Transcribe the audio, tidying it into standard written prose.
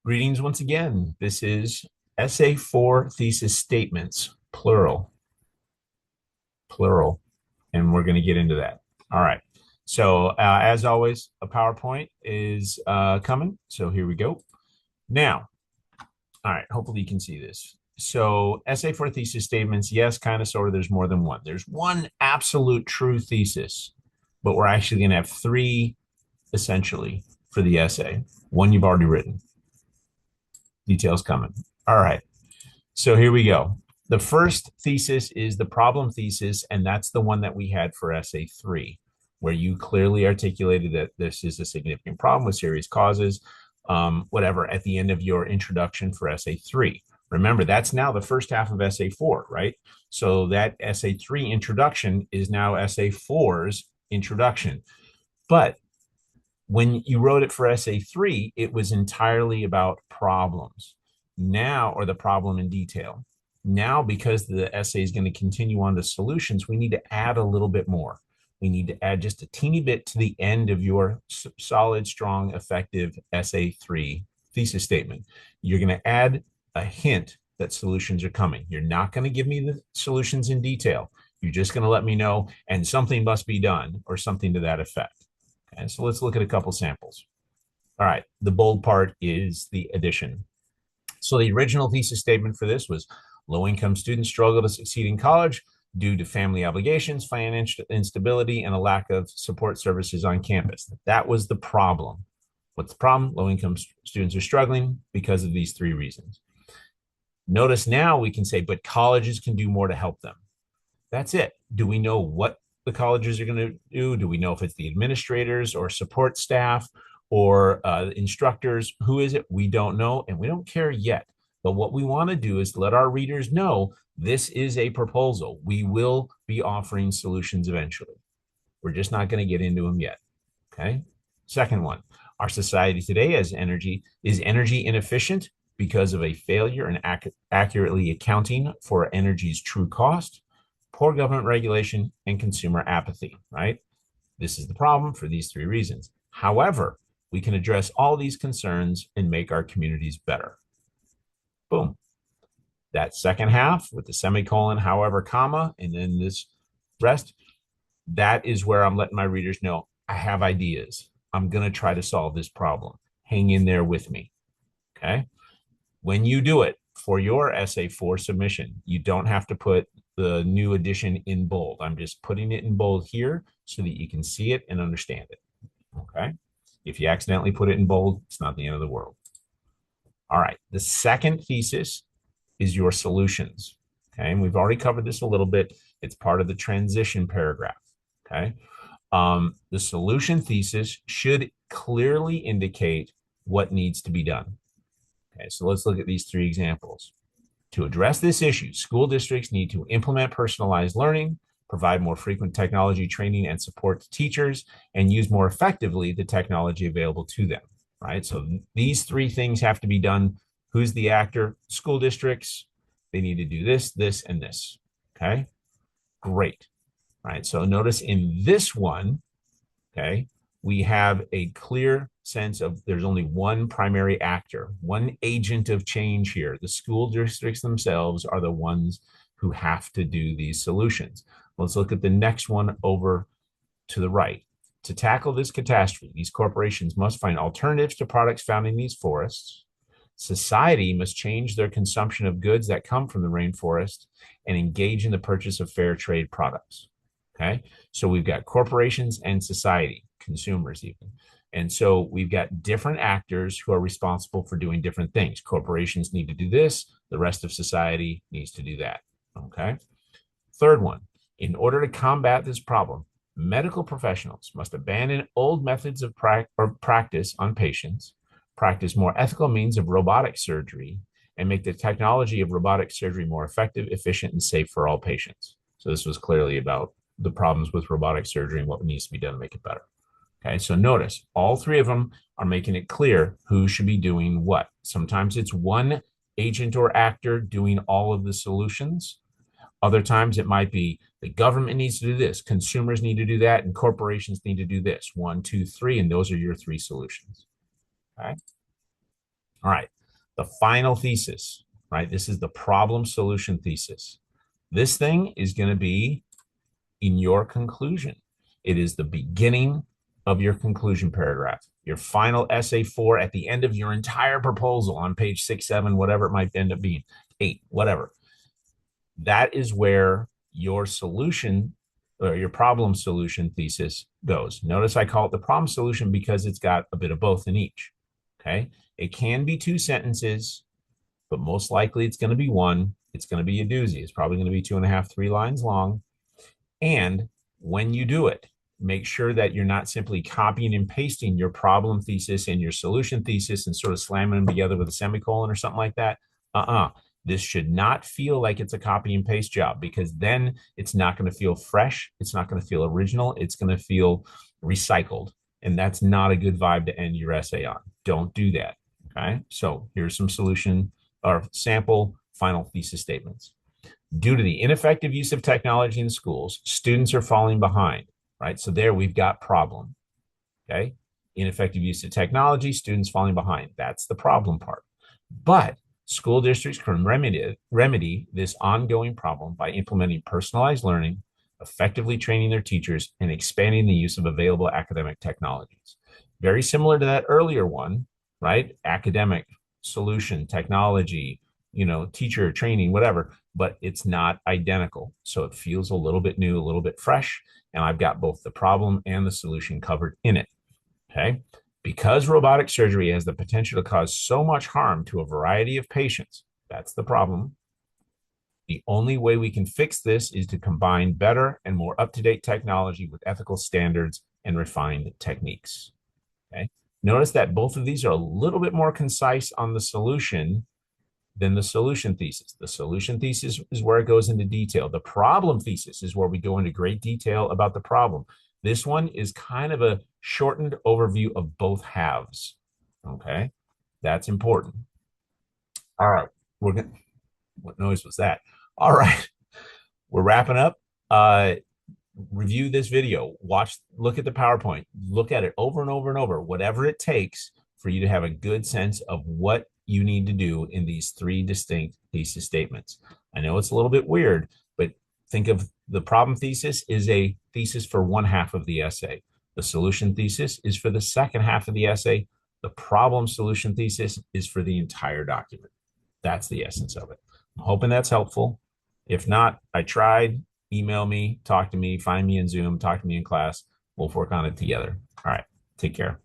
Greetings once again. This is Essay 4 Thesis Statements, plural, plural, and we're going to get into that. All right. So, as always, a PowerPoint is coming. So, here we go. Now, all right, hopefully you can see this. So, Essay 4 Thesis Statements, yes, kind of, sort of, there's more than one. There's one absolute true thesis, but we're actually going to have three essentially for the essay. One you've already written. Details coming. All right. So here we go. The first thesis is the problem thesis, and that's the one that we had for essay 3, where you clearly articulated that this is a significant problem with serious causes, whatever, at the end of your introduction for essay 3. Remember, that's now the first half of essay 4, right? So that essay 3 introduction is now essay 4's introduction. But when you wrote it for essay 3, it was entirely about problems now, or the problem in detail. Now, because the essay is going to continue on to solutions, we need to add a little bit more. We need to add just a teeny bit to the end of your solid, strong, effective essay 3 thesis statement. You're going to add a hint that solutions are coming. You're not going to give me the solutions in detail. You're just going to let me know, and something must be done, or something to that effect. Okay, so let's look at a couple samples. All right, the bold part is the addition. So the original thesis statement for this was low-income students struggle to succeed in college due to family obligations, financial instability, and a lack of support services on campus. That was the problem. What's the problem? Low-income students are struggling because of these three reasons. Notice now we can say, but colleges can do more to help them. That's it. Do we know what the colleges are going to do? Do we know if it's the administrators or support staff or instructors? Who is it? We don't know, and we don't care yet. But what we want to do is let our readers know this is a proposal. We will be offering solutions eventually. We're just not going to get into them yet. Okay. Second one, our society today is energy inefficient because of a failure in accurately accounting for energy's true cost, poor government regulation, and consumer apathy, right? This is the problem for these three reasons. However, we can address all these concerns and make our communities better. Boom. That second half with the semicolon, however, comma, and then this rest, that is where I'm letting my readers know I have ideas. I'm going to try to solve this problem. Hang in there with me. Okay. When you do it for your essay 4 submission, you don't have to put the new edition in bold. I'm just putting it in bold here so that you can see it and understand it. Okay. If you accidentally put it in bold, it's not the end of the world. All right. The second thesis is your solutions. Okay. And we've already covered this a little bit. It's part of the transition paragraph. Okay. The solution thesis should clearly indicate what needs to be done. Okay. So let's look at these three examples. To address this issue, school districts need to implement personalized learning, provide more frequent technology training and support to teachers, and use more effectively the technology available to them, right? So these three things have to be done. Who's the actor? School districts. They need to do this, this, and this, okay? Great, right? So notice in this one, okay, we have a clear sense of there's only one primary actor, one agent of change here. The school districts themselves are the ones who have to do these solutions. Let's look at the next one over to the right. To tackle this catastrophe, these corporations must find alternatives to products found in these forests. Society must change their consumption of goods that come from the rainforest and engage in the purchase of fair trade products. Okay, so we've got corporations and society, consumers even. And so we've got different actors who are responsible for doing different things. Corporations need to do this. The rest of society needs to do that. Okay. Third one, in order to combat this problem, medical professionals must abandon old methods of practice on patients, practice more ethical means of robotic surgery, and make the technology of robotic surgery more effective, efficient, and safe for all patients. So this was clearly about the problems with robotic surgery and what needs to be done to make it better. Okay, so notice all three of them are making it clear who should be doing what. Sometimes it's one agent or actor doing all of the solutions. Other times it might be the government needs to do this, consumers need to do that, and corporations need to do this. 1, 2, 3, and those are your three solutions. Okay. All right. The final thesis, right? This is the problem solution thesis. This thing is going to be in your conclusion. It is the beginning of your conclusion paragraph, your final essay for at the end of your entire proposal on page 6, 7, whatever it might end up being, 8, whatever. That is where your solution or your problem solution thesis goes. Notice I call it the problem solution because it's got a bit of both in each. Okay. It can be 2 sentences, but most likely it's going to be 1. It's going to be a doozy. It's probably going to be 2.5, 3 lines long. And when you do it, make sure that you're not simply copying and pasting your problem thesis and your solution thesis and sort of slamming them together with a semicolon or something like that. This should not feel like it's a copy and paste job, because then it's not going to feel fresh. It's not going to feel original. It's going to feel recycled. And that's not a good vibe to end your essay on. Don't do that. Okay. So here's some solution or sample final thesis statements. Due to the ineffective use of technology in schools, students are falling behind, right? So there we've got problem, okay? Ineffective use of technology, students falling behind. That's the problem part. But school districts can remedy this ongoing problem by implementing personalized learning, effectively training their teachers, and expanding the use of available academic technologies. Very similar to that earlier one, right? Academic solution, technology, teacher training, whatever, but it's not identical. So it feels a little bit new, a little bit fresh. And I've got both the problem and the solution covered in it. Okay. Because robotic surgery has the potential to cause so much harm to a variety of patients, that's the problem. The only way we can fix this is to combine better and more up-to-date technology with ethical standards and refined techniques. Okay. Notice that both of these are a little bit more concise on the solution than the solution thesis. The solution thesis is where it goes into detail. The problem thesis is where we go into great detail about the problem. This one is kind of a shortened overview of both halves. Okay, that's important. All right, we're gonna. What noise was that? All right, we're wrapping up. Review this video. Look at the PowerPoint. Look at it over and over and over. Whatever it takes for you to have a good sense of what you need to do in these 3 distinct thesis statements. I know it's a little bit weird, but think of the problem thesis is a thesis for one half of the essay. The solution thesis is for the second half of the essay. The problem solution thesis is for the entire document. That's the essence of it. I'm hoping that's helpful. If not, I tried. Email me, talk to me, find me in Zoom, talk to me in class. We'll work on it together. All right. Take care.